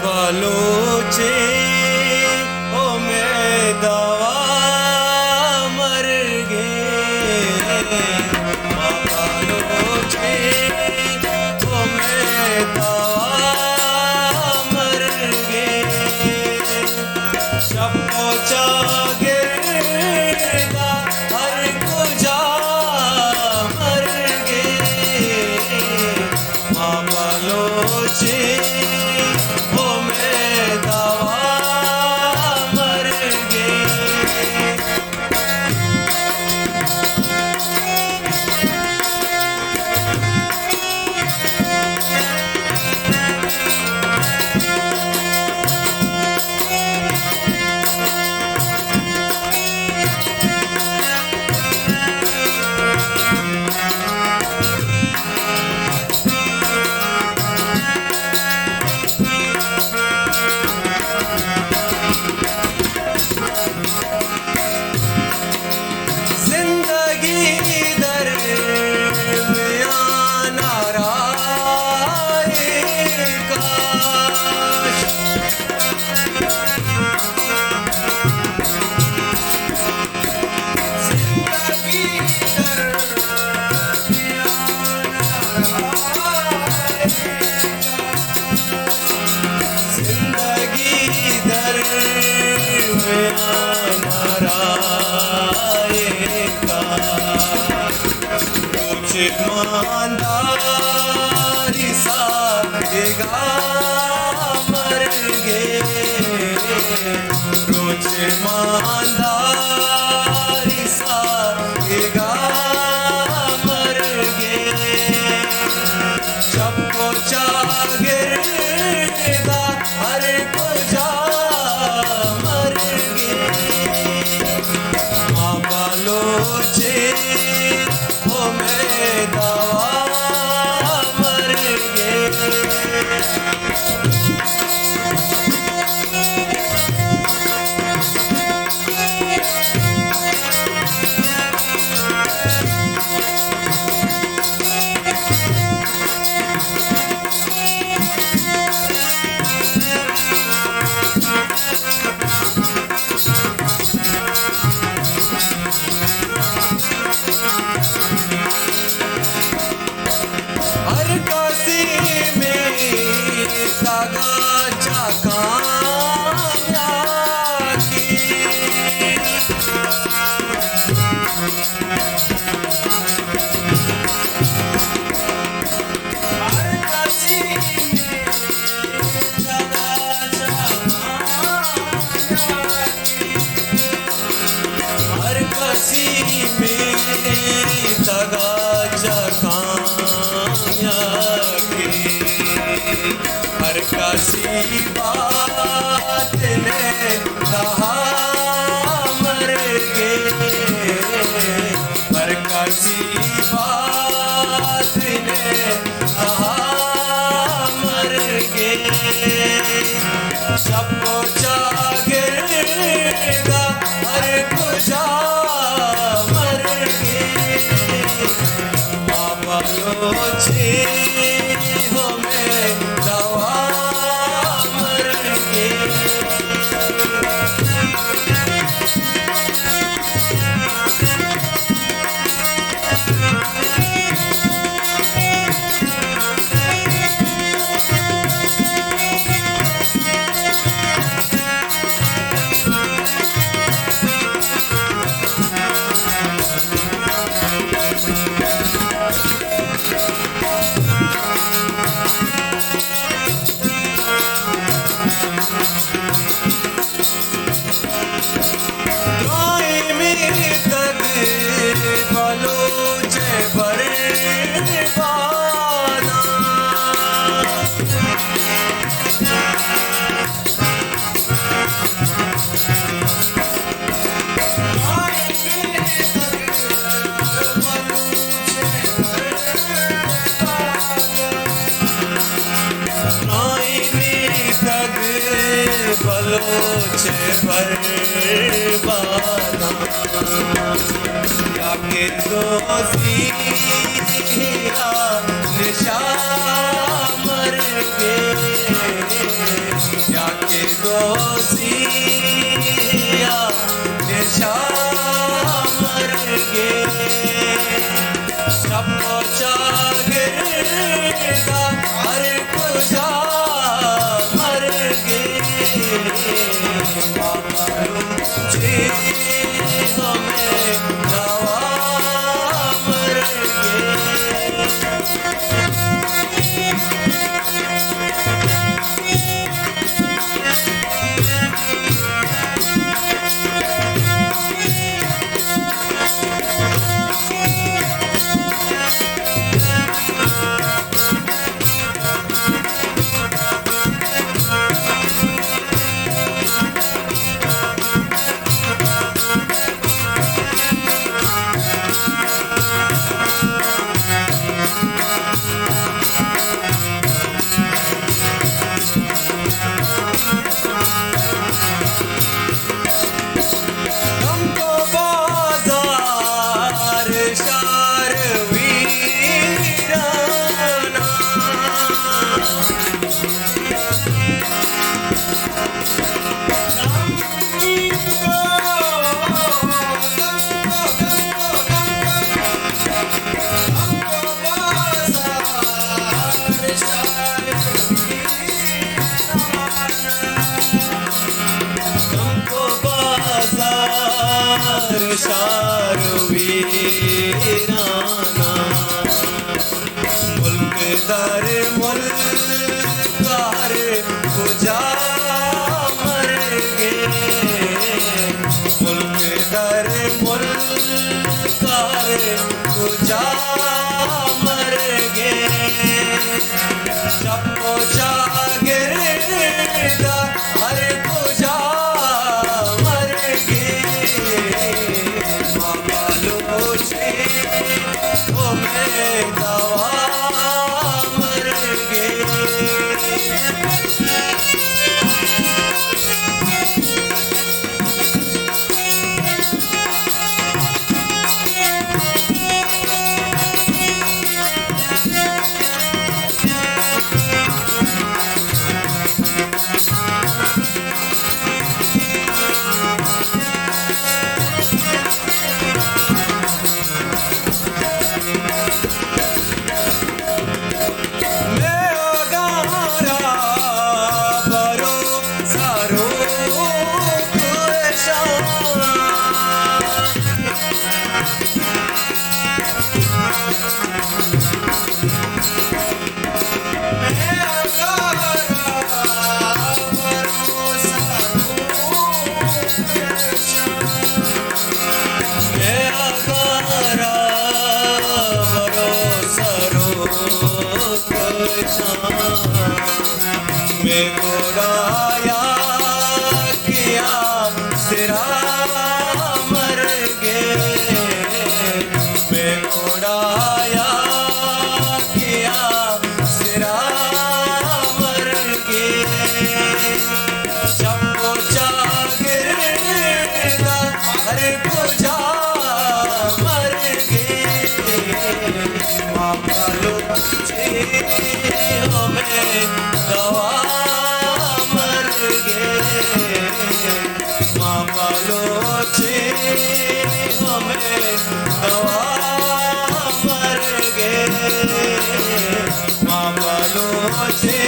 बलोचे ओ मैं दवा मर गे बलोचे ओ मैं दवा मर गे सबको जागेगा हर को जा मर गे बलोचे ईमानदारी साधेगा मर गे रोज ईमानदारी साधेगा मर गे सबको जागेगा हर को जा मर गे माँ बलोचे ओ मैं दवा मर गे हर कासी बात ने कहा मर गे हर कासी बात ने कहा मर गे सबको जागेगा हर को जा मर गे बाबा लोचे हो मैं दवा मर गे बलोचे बर्बादा याके दोषिया निशा मर गे छपो चागिरदा हर कुजा मर गे मामलो जी हमें दवा मर गे शारवीराना मुल्क दर मुल्कार कुजा मर गे मुल्क दर मुल्कार कुजा मर गे छपो चागिरदा हर कुजा मर गे हमें दवा मर गे मैं घोड़ाया किया सिरा मर गे मैं घोड़ाया किया सिरा मर गे छपो चागिरदा हर कुजा मर गे मामलो जी हमें दवा मर गे मामलो जी हमें दवा मर गे मामलो जी